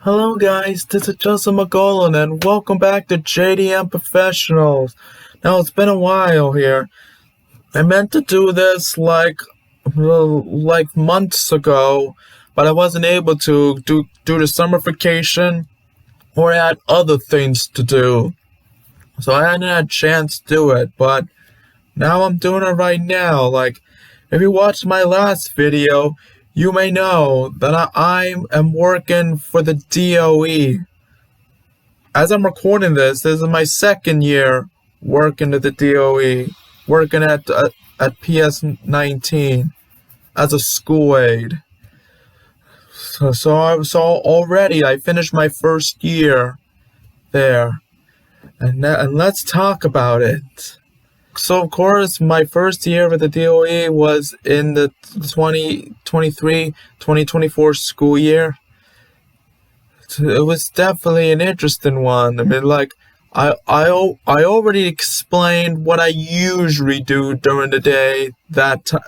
Hello guys, this is Joseph McGolan and welcome back to JDM Professionals. Now it's been a while here. I meant to do this like months ago, but I wasn't able to due to summer vacation, or I had other things to do. So I hadn't had a chance to do it, but now I'm doing it right now. If you watched my last video, you may know that I am working for the DOE. As I'm recording this is my second year working at the DOE, working at PS19 as a school aide. So already I finished my first year there, and let's talk about it. So, of course, my first year with the DOE was in the 2023-2024 school year. It was definitely an interesting one. I mean, I already explained what I usually do during the day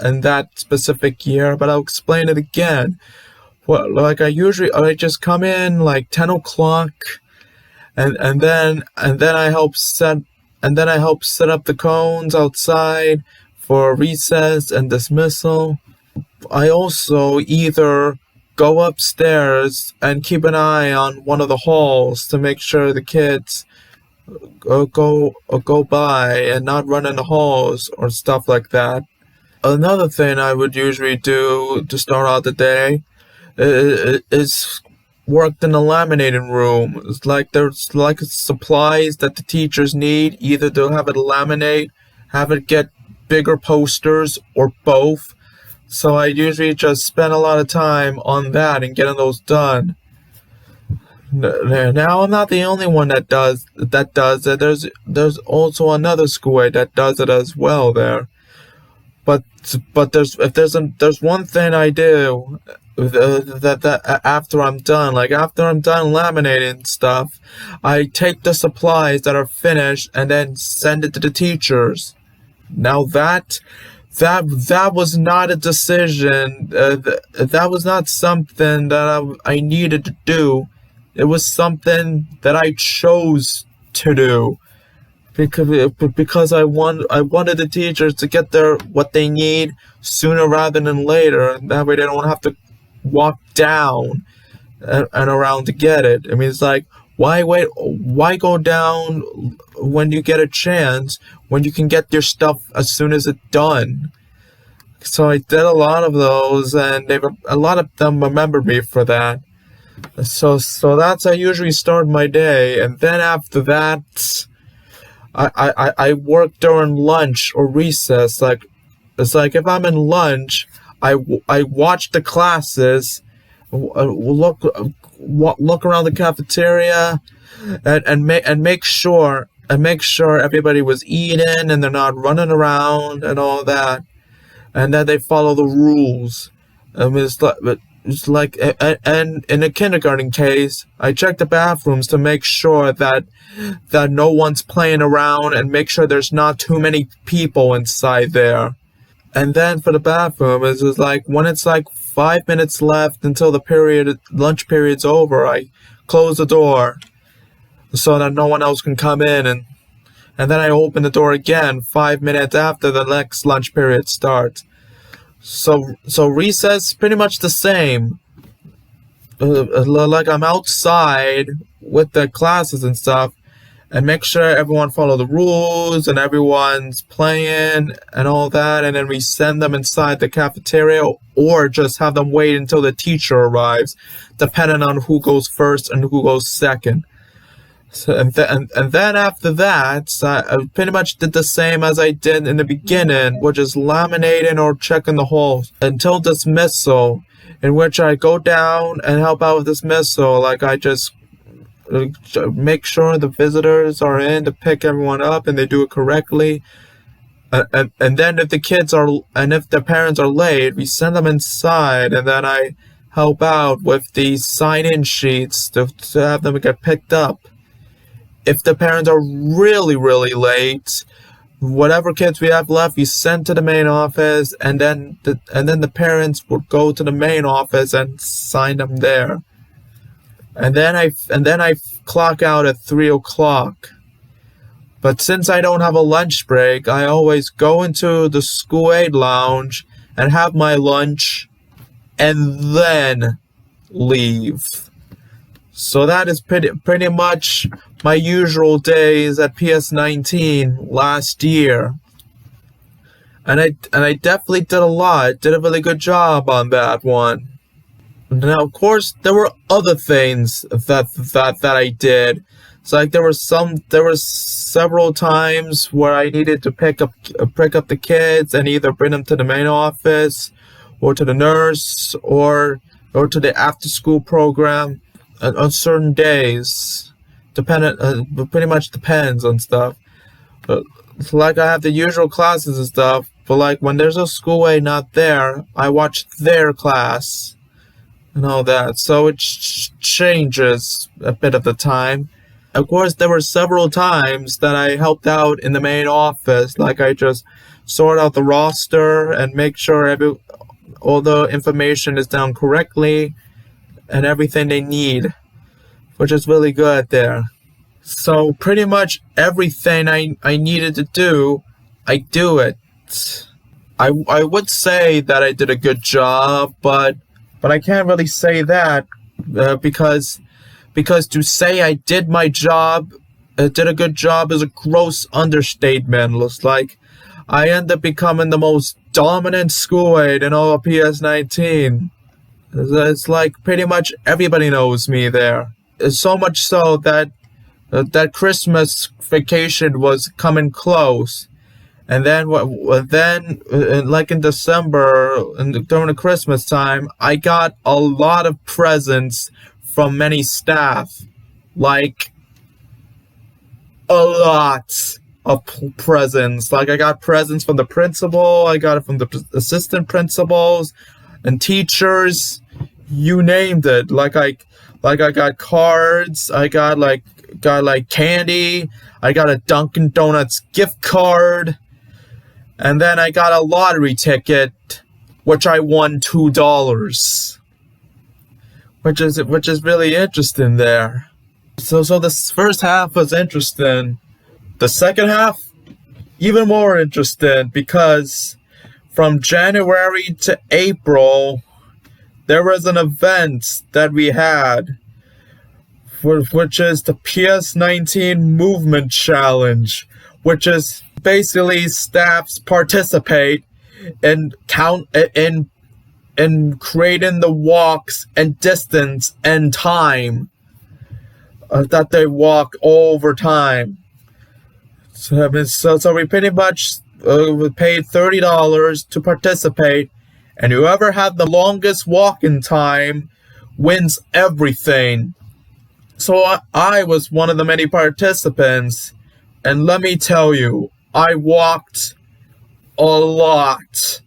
in that specific year, but I'll explain it again. I just come in like 10 o'clock, and then I help set up the cones outside for recess and dismissal. I also either go upstairs and keep an eye on one of the halls to make sure the kids go by and not run in the halls or stuff like that. Another thing I would usually do to start out the day is worked in the laminating room. There's supplies that the teachers need, either to have it laminate, have it get bigger posters, or both. So I usually just spend a lot of time on that and getting those done. Now I'm not the only one that does it. There's also another school aide that does it as well there. But there's one thing I do that after I'm done, laminating stuff, I take the supplies that are finished and then send it to the teachers. Now that was not a decision. That was not something that I needed to do. It was something that I chose to do. Because I wanted the teachers to get what they need sooner rather than later. That way they don't have to walk down and around to get it. I mean, it's like, why wait? Why go down when you get a chance, when you can get your stuff as soon as it's done? So I did a lot of those, and a lot of them remembered me for that. So that's how I usually start my day, and then after that, I work during lunch or recess. It's like if I'm in lunch, I watch the classes, look around the cafeteria, and make sure everybody was eating and they're not running around and all that, and that they follow the rules. I mean, and in a kindergarten case, I check the bathrooms to make sure that no one's playing around and make sure there's not too many people inside there. And then for the bathroom, it's like when it's like 5 minutes left until the lunch period's over, I close the door so that no one else can come in, and then I open the door again 5 minutes after the next lunch period starts. So recess is pretty much the same. Like I'm outside with the classes and stuff, and make sure everyone follow the rules and everyone's playing and all that, and then we send them inside the cafeteria, or just have them wait until the teacher arrives, depending on who goes first and who goes second. So, and then after that, I pretty much did the same as I did in the beginning, which is laminating or checking the halls until dismissal, in which I go down and help out with dismissal. Like, I just make sure the visitors are in to pick everyone up and they do it correctly. And then if the parents are late, we send them inside, and then I help out with the sign-in sheets to have them get picked up. If the parents are really, really late, whatever kids we have left, we send to the main office, and then the parents would go to the main office and sign them there. and then I clock out at 3 o'clock. But since I don't have a lunch break, I always go into the School Aide lounge and have my lunch and then leave. So that is pretty much my usual days at PS19 last year. And I definitely did a lot. Did a really good job on that one. Now, of course, there were other things that I did. So like there were several times where I needed to pick up the kids and either bring them to the main office or to the nurse or to the after school program on certain days. Pretty much depends on stuff. So like I have the usual classes and stuff, but like when there's a School Aide not there, I watch their class and all that. So it changes a bit of the time. Of course, there were several times that I helped out in the main office, like I just sort out the roster and make sure all the information is down correctly and everything they need, which is really good there. So pretty much everything I needed to do, I do it. I would say that I did a good job, but I can't really say that because to say I did my job, did a good job is a gross understatement. Looks like I end up becoming the most dominant School Aide in all of PS19. It's like pretty much everybody knows me there. It's so much so that that Christmas vacation was coming close. And then, like in December, during the Christmas time, I got a lot of presents from many staff, like a lot of presents. Like I got presents from the principal, I got it from the assistant principals and teachers, you named it. Like I got cards, I got candy, I got a Dunkin' Donuts gift card, and then I got a lottery ticket, which I won $2. Which is really interesting there. So this first half was interesting. The second half, even more interesting, because from January to April, there was an event that we had, which is the PS19 Movement Challenge, which is basically staffs participate and in creating the walks and distance and time that they walk over time. So we pretty much we paid $30 to participate, and whoever had the longest walking time wins everything. So I was one of the many participants, and let me tell you, I walked a lot.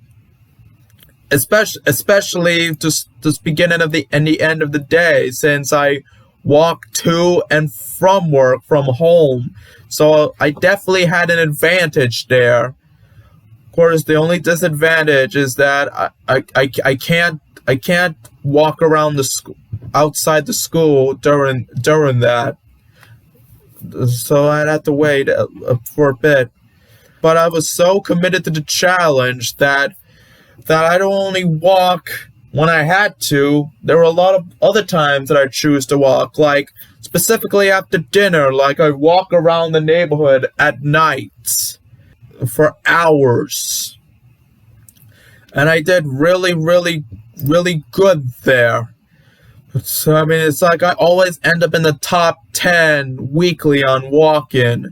Especially just beginning of the and the end of the day, since I walk to and from work from home. So I definitely had an advantage there. Of course, the only disadvantage is that I can't walk around the school outside the school during that. So I'd have to wait for a bit. But I was so committed to the challenge that I'd only walk when I had to. There were a lot of other times that I choose to walk, like specifically after dinner, like I walk around the neighborhood at night for hours. And I did really, really, really good there. So, I mean, it's like I always end up in the top 10 weekly on walking.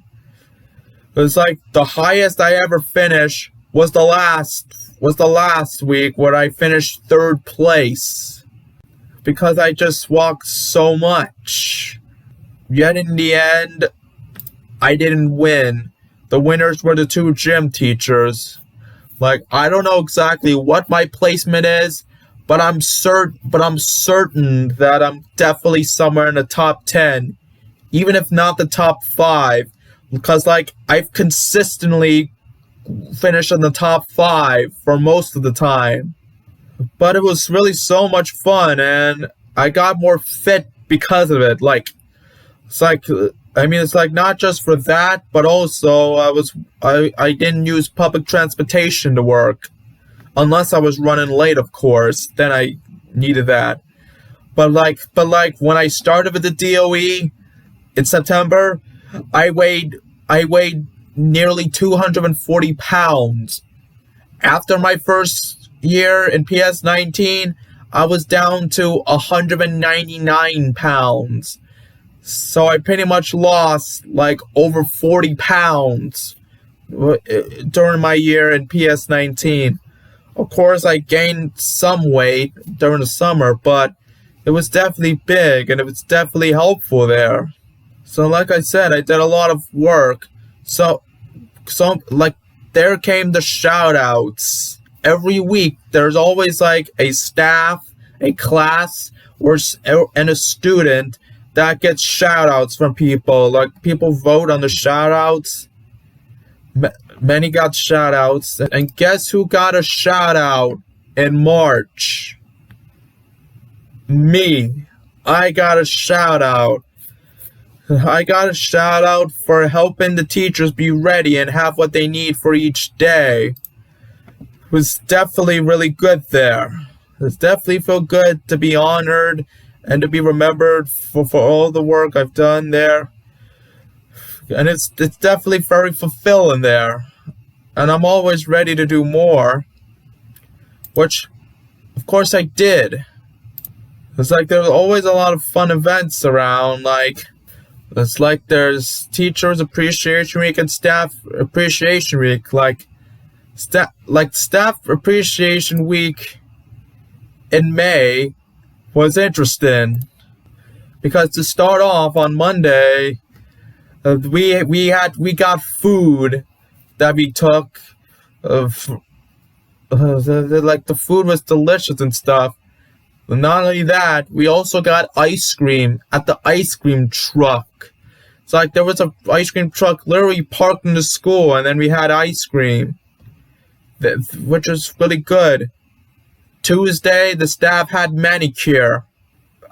It's like the highest I ever finished was the last week where I finished 3rd place because I just walked so much. Yet in the end, I didn't win. The winners were the 2 gym teachers. Like, I don't know exactly what my placement is, but I'm certain that I'm definitely somewhere in the top 10, even if not the top 5, because like I've consistently finished in the top 5 for most of the time. But it was really so much fun, and I got more fit because of it. Like, it's like, I mean, it's like not just for that, but also I didn't use public transportation to work. Unless I was running late, of course, then I needed that. But like when I started with the DOE in September, I weighed nearly 240 pounds. After my first year in PS19, I was down to 199 pounds. So I pretty much lost like over 40 pounds during my year in PS19. Of course, I gained some weight during the summer, but it was definitely big and it was definitely helpful there. So like I said, I did a lot of work. So like there came the shout outs. Every week there's always like a staff, a class, and a student that gets shout outs from people. Like people vote on the shout outs. Many got shout outs. And guess who got a shout out in March? Me. I got a shout out. I got a shout out for helping the teachers be ready and have what they need for each day. It was definitely really good there. It definitely felt good to be honored and to be remembered for all the work I've done there. And it's definitely very fulfilling there. And I'm always ready to do more. Which, of course, I did. It's like there's always a lot of fun events around. Like, it's like there's Teachers Appreciation Week and Staff Appreciation Week. Like Staff Appreciation Week in May was interesting. Because to start off on Monday, we got food that we took. Like the food was delicious and stuff. But not only that, we also got ice cream at the ice cream truck. It's like there was an ice cream truck literally parked in the school, and then we had ice cream, which was really good. Tuesday, the staff had manicure.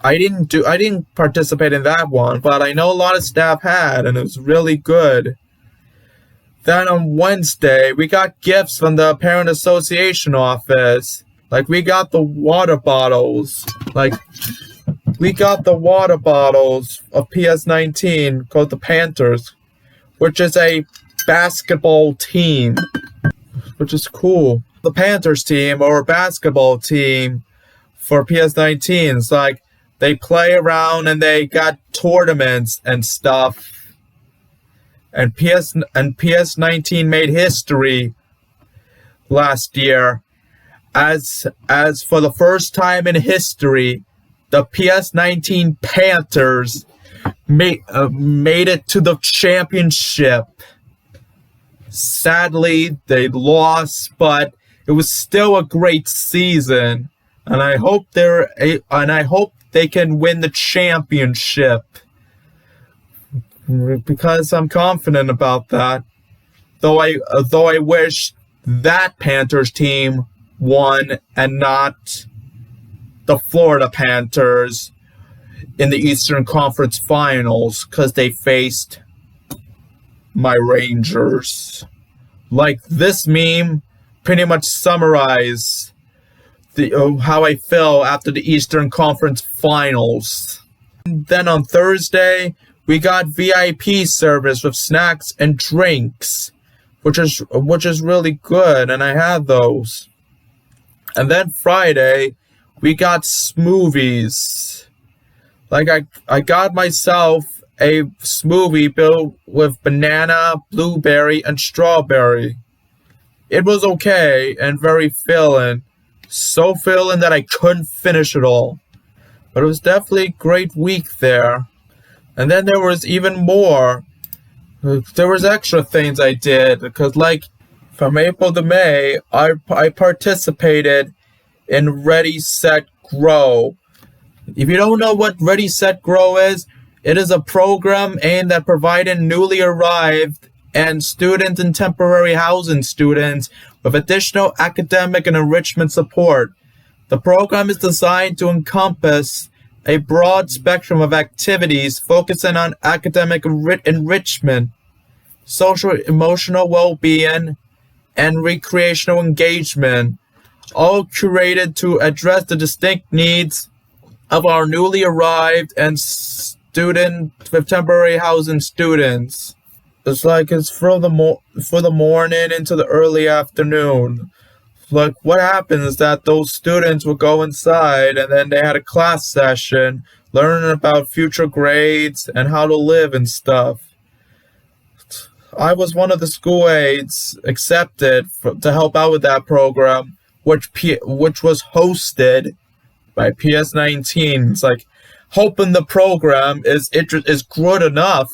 I didn't participate in that one, but I know a lot of staff had, and it was really good. Then on Wednesday, we got gifts from the Parent Association office. Like, we got the water bottles. Like, we got the water bottles of PS19 called the Panthers, which is a basketball team, which is cool. The Panthers team, or a basketball team for PS19, it's like they play around and they got tournaments and stuff. And PS19 made history last year. As for the first time in history, the PS19 Panthers made it to the championship. Sadly, they lost, but it was still a great season, and I hope they can win the championship, because I'm confident about that. Though I wish that Panthers team won and not the Florida Panthers in the Eastern Conference Finals, because they faced my Rangers. Like, this meme pretty much summarizes how I feel after the Eastern Conference Finals. And then on Thursday, we got VIP service with snacks and drinks, which is really good, and I had those. And then Friday, we got smoothies. Like, I got myself a smoothie built with banana, blueberry, and strawberry. It was okay and very filling. So filling that I couldn't finish it all. But it was definitely a great week there. And then there was even more. There was extra things I did, because like from April to May, I participated in Ready, Set, Grow. If you don't know what Ready, Set, Grow is, it is a program aimed at providing newly arrived and students and temporary housing students with additional academic and enrichment support. The program is designed to encompass a broad spectrum of activities focusing on academic enrichment, social emotional well-being, and recreational engagement, all curated to address the distinct needs of our newly arrived and student with temporary housing students. It's for the morning into the early afternoon. Like, what happens is that those students would go inside and then they had a class session learning about future grades and how to live and stuff. I was one of the school aides accepted to help out with that program, which was hosted by PS19. It's like, hoping the program is good enough,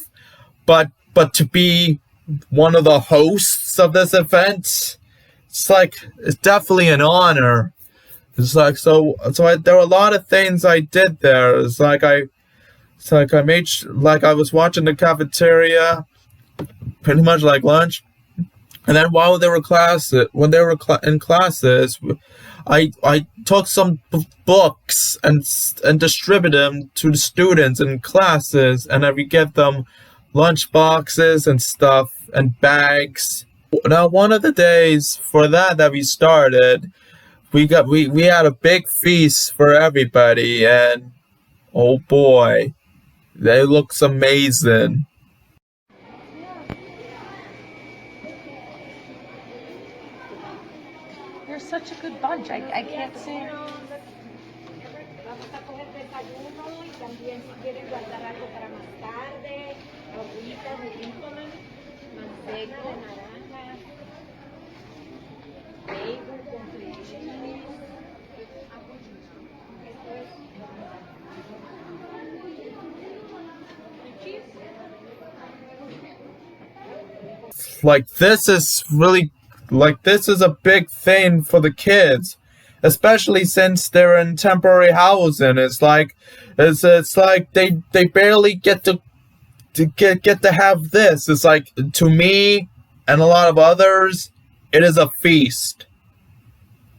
but to be one of the hosts of this event, it's definitely an honor. There were a lot of things I did there. I was watching the cafeteria, pretty much like lunch, and then while they were in classes, I took some books and distributed them to the students in classes, and I would give them lunch boxes and stuff and bags. Now, one of the days for that we started, we had a big feast for everybody, and oh boy, they looks amazing. You're such a good bunch. I can't say. This is a big thing for the kids, especially since they're in temporary housing. It's like they barely get to have this. It's like, to me and a lot of others, it is a feast.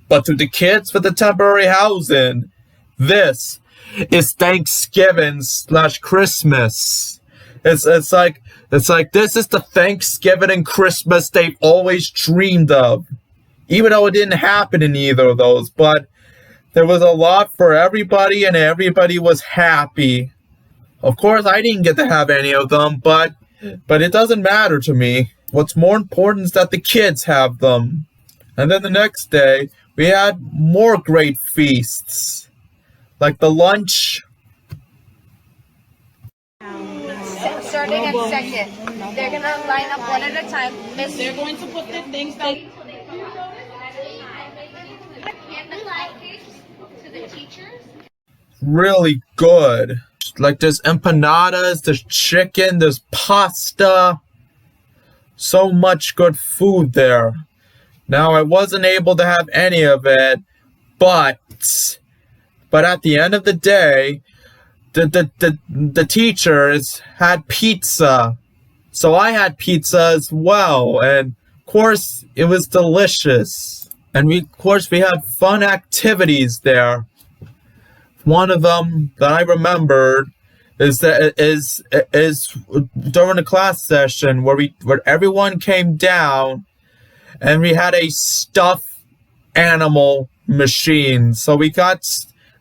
But to the kids with the temporary housing, this is Thanksgiving/Christmas. It's like this is the Thanksgiving and Christmas they've always dreamed of. Even though it didn't happen in either of those, but there was a lot for everybody and everybody was happy. Of course, I didn't get to have any of them, but it doesn't matter to me. What's more important is that the kids have them. And then the next day, we had more great feasts, like the lunch. Starting at second, they're gonna line up one at a time. They're going to put the things down. To the teachers. Really good. Like, there's empanadas, there's chicken, there's pasta. So much good food there. Now, I wasn't able to have any of it, but at the end of the day, the teachers had pizza. So I had pizza as well, and of course it was delicious. And we had fun activities there. One of them that I remembered is during the class session where everyone came down and we had a stuffed animal machine. So we got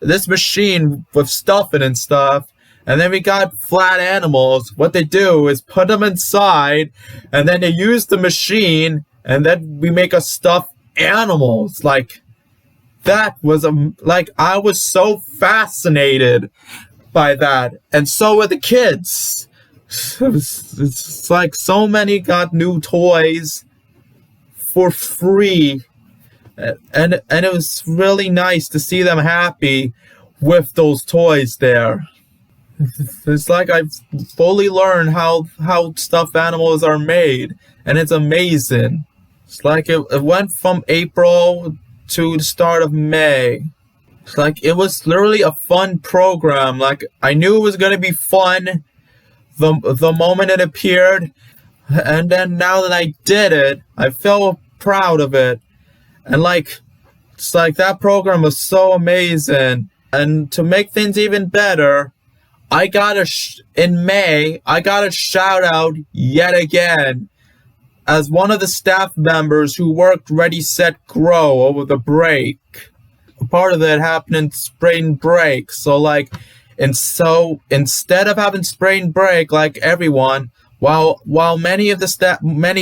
this machine with stuffing and stuff, and then we got flat animals. What they do is put them inside, and then they use the machine, and then we make a stuffed animals. Like, that was I was so fascinated by that, and so were the kids. It's like so many got new toys for free. And it was really nice to see them happy with those toys there. It's like I've fully learned how stuffed animals are made, and it's amazing. It's like it went from April to the start of May. It's like it was literally a fun program. Like, I knew it was going to be fun the moment it appeared, and then now that I did it, I felt proud of it. And it's like that program was so amazing. And to make things even better, in May, I got a shout out yet again as one of the staff members who worked Ready, Set, Grow over the break. Part of it happened in spring break. So instead of having spring break like everyone, while many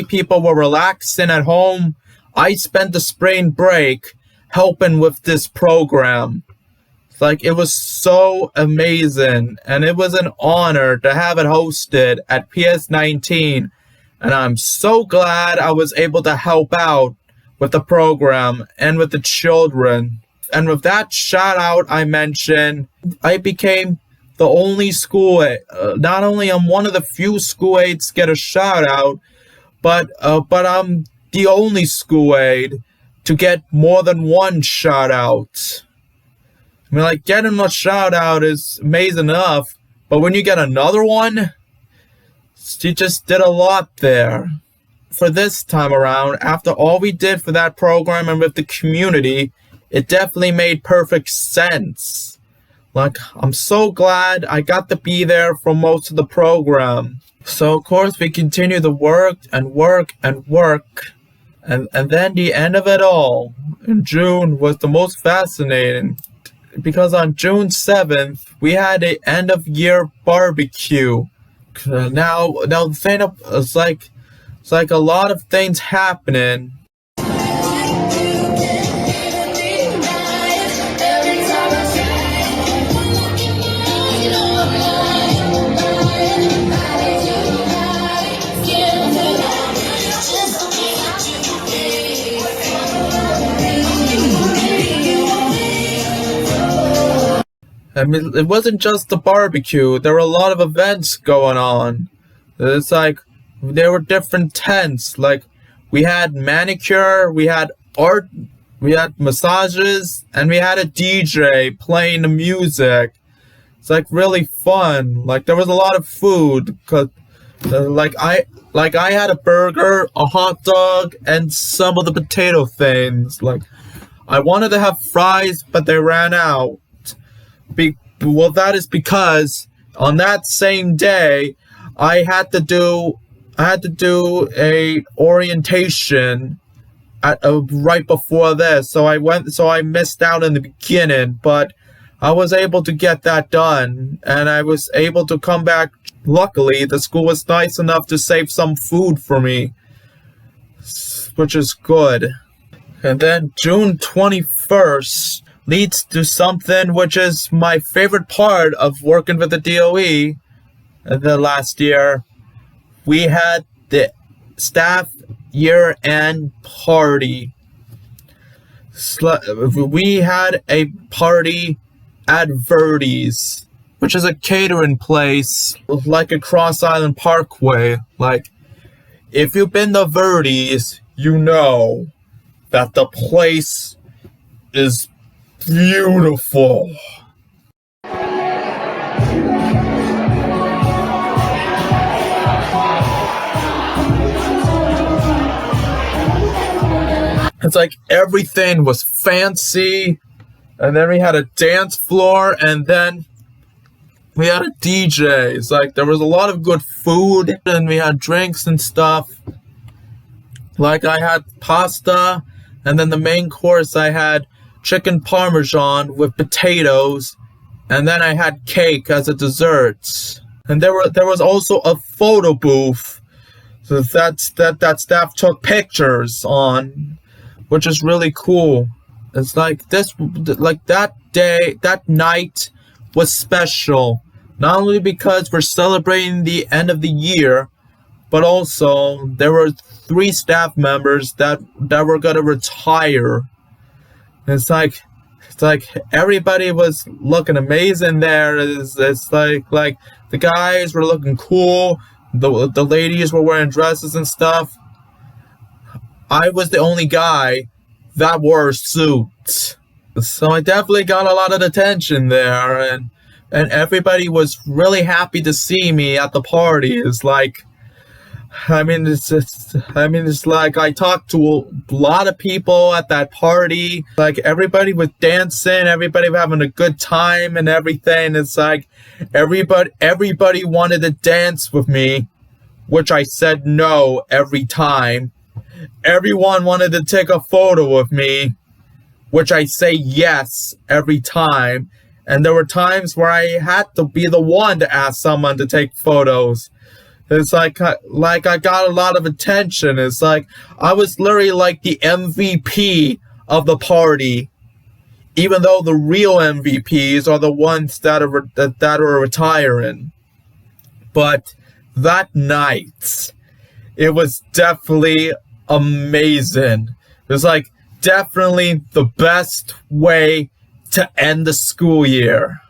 people were relaxing at home, I spent the spring break helping with this program. It was so amazing, and it was an honor to have it hosted at PS19, and I'm so glad I was able to help out with the program and with the children. And with that shout out I mentioned, I became the only school aide. Not only I'm one of the few school aides get a shout out, but I'm the only school aide to get more than one shout out. I mean, getting a shout out is amazing enough, but when you get another one, you just did a lot there. For this time around, after all we did for that program and with the community, it definitely made perfect sense. I'm so glad I got to be there for most of the program. So, of course, we continue to work and work and work. And then the end of it all in June was the most fascinating. Because on June 7th, we had an end-of-year barbecue. Now the thing it's like a lot of things happening. I mean, it wasn't just the barbecue. There were a lot of events going on. It's there were different tents. We had manicure, we had art, we had massages, and we had a DJ playing the music. It's really fun. There was a lot of food. I had a burger, a hot dog, and some of the potato things. I wanted to have fries, but they ran out. Well, that is because on that same day, I had to do a orientation right before this. So I missed out in the beginning, but I was able to get that done, and I was able to come back. Luckily, the school was nice enough to save some food for me, which is good. And then June 21st leads to something which is my favorite part of working with the DOE. The last year, we had the staff year-end party. We had a party at Verdi's, which is a catering place at Cross Island Parkway. If you've been to Verdi's, you know that the place is beautiful. It's everything was fancy, and then we had a dance floor, and then we had a DJ. There was a lot of good food, and we had drinks and stuff. I had pasta, and then the main course I had chicken parmesan with potatoes, and then I had cake as a dessert. And there was also a photo booth that staff took pictures on, which is really cool. It's that night was special, not only because we're celebrating the end of the year, but also there were 3 staff members that were gonna retire. It's everybody was looking amazing there. It's the guys were looking cool. The ladies were wearing dresses and stuff. I was the only guy that wore a suit. So I definitely got a lot of attention there, and everybody was really happy to see me at the party. It's like I talked to a lot of people at that party. Like everybody was dancing, everybody was having a good time and everything. It's like everybody wanted to dance with me, which I said no every time. Everyone wanted to take a photo with me, which I say yes every time. And there were times where I had to be the one to ask someone to take photos. It's like I got a lot of attention. It's like I was literally like the MVP of the party, even though the real MVPs are the ones that are retiring. But that night, it was definitely amazing. It was like definitely the best way to end the school year.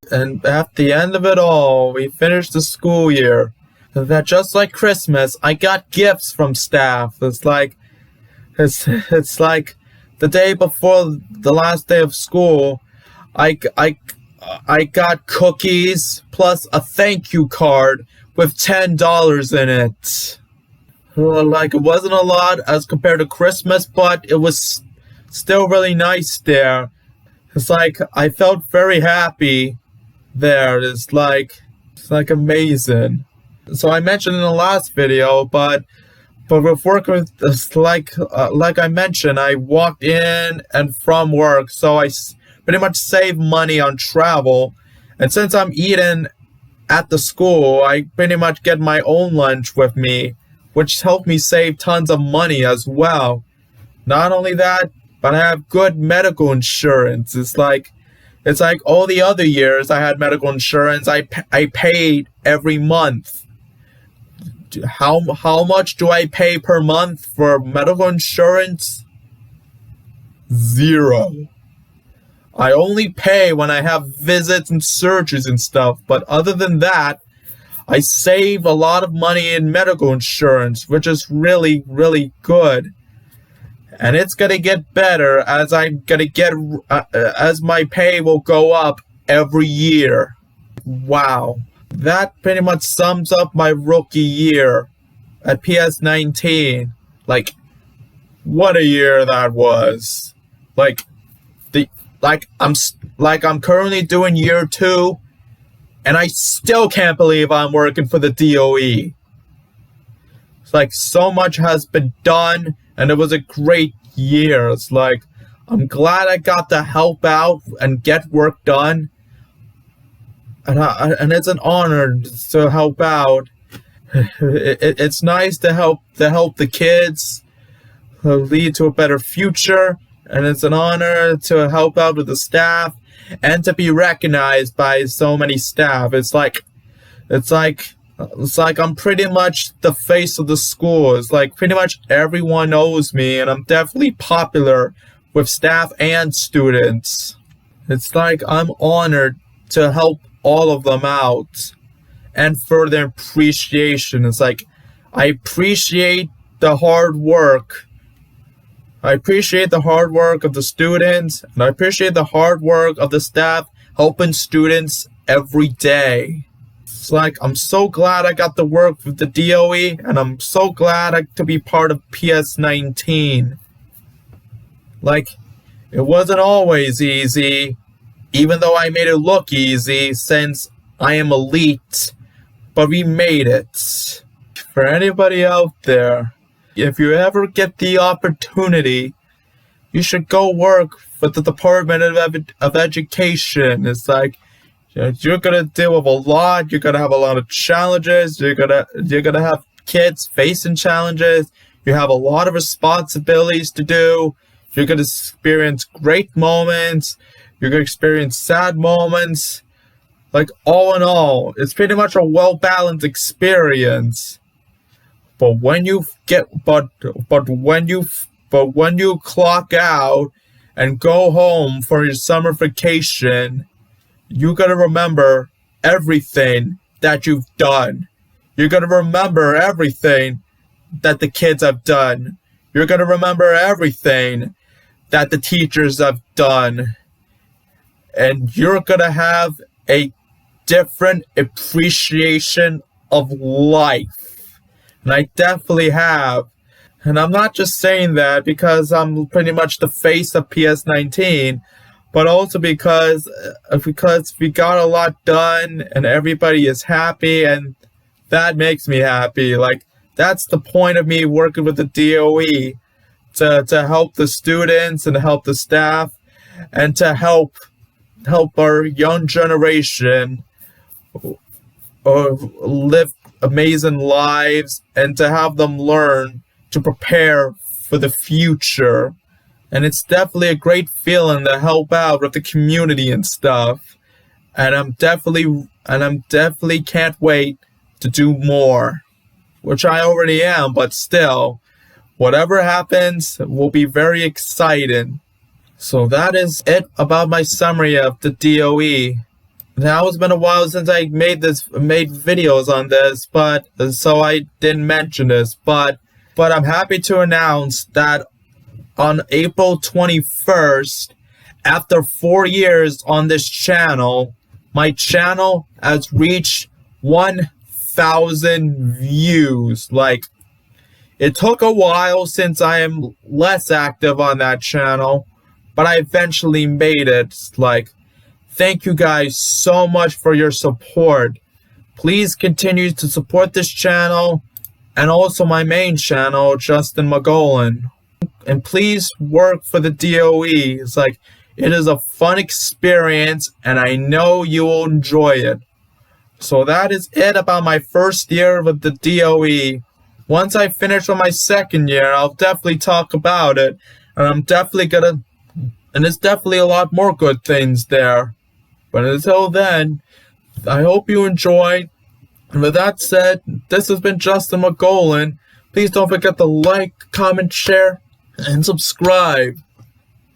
And at the end of it all, we finished the school year. That just like Christmas, I got gifts from staff. It's like the day before the last day of school, I got cookies plus a thank you card with $10 in it. Like it wasn't a lot as compared to Christmas, but it was still really nice there. It's like I felt very happy there. It's like amazing. So I mentioned in the last video, but with work with this, like I mentioned, I walked in and from work, so I pretty much save money on travel. And since I'm eating at the school, I pretty much get my own lunch with me, which helped me save tons of money as well. Not only that, but I have good medical insurance. It's like all the other years I had medical insurance, I paid every month. How much do I pay per month for medical insurance? $0. I only pay when I have visits and surgeries and stuff, but other than that, I save a lot of money in medical insurance, which is really, really good. And it's gonna get better as as my pay will go up every year. Wow. That pretty much sums up my rookie year at PS19. Like, what a year that was. I'm currently doing year 2, and I still can't believe I'm working for the DOE. It's like so much has been done, and it was a great year. It's like I'm glad I got to help out and get work done. And it's an honor to help out. It's nice to help the kids lead to a better future, and it's an honor to help out with the staff and to be recognized by so many staff. It's like I'm pretty much the face of the school. It's like pretty much everyone knows me, and I'm definitely popular with staff and students. It's like I'm honored to help all of them out, and for their appreciation. It's like I appreciate the hard work. I appreciate the hard work of the students, and I appreciate the hard work of the staff helping students every day. It's like I'm so glad I got to work with the DOE, and I'm so glad to be part of PS19. Like, it wasn't always easy, even though I made it look easy since I am elite, but we made it. For anybody out there, if you ever get the opportunity, you should go work for the Department of Education. It's like, you're gonna deal with a lot. You're gonna have a lot of challenges. You're gonna have kids facing challenges. You have a lot of responsibilities to do. You're gonna experience great moments. You're gonna experience sad moments. Like, all in all, it's pretty much a well-balanced experience. But when you clock out and go home for your summer vacation, you gotta remember everything that you've done. you're going to remember everything that the kids have done. You're going to remember everything that the teachers have done. And you're going to have a different appreciation of life. And I definitely have. And I'm not just saying that because I'm pretty much the face of PS19, but also because we got a lot done and everybody is happy, and that makes me happy. Like, that's the point of me working with the DOE, to help the students and help the staff and to help our young generation live amazing lives and to have them learn to prepare for the future. And it's definitely a great feeling to help out with the community and stuff. And I'm definitely can't wait to do more, which I already am, but still, whatever happens will be very exciting. So that is it about my summary of the DOE. Now it's been a while since I made videos on this, but so I didn't mention this, but I'm happy to announce that on April 21st, after 4 years on this channel, my channel has reached 1,000 views. Like, it took a while since I am less active on that channel, but I eventually made it. Like, thank you guys so much for your support. Please continue to support this channel and also my main channel, Justin McGolan. And please work for the DOE. It's like, it is a fun experience and I know you will enjoy it. So that is it about my first year with the DOE. Once I finish with my second year, I'll definitely talk about it. And it's definitely a lot more good things there. But until then, I hope you enjoyed. And with that said, this has been Justin McGolan. Please don't forget to like, comment, share, and subscribe.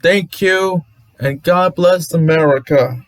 Thank you, and God bless America.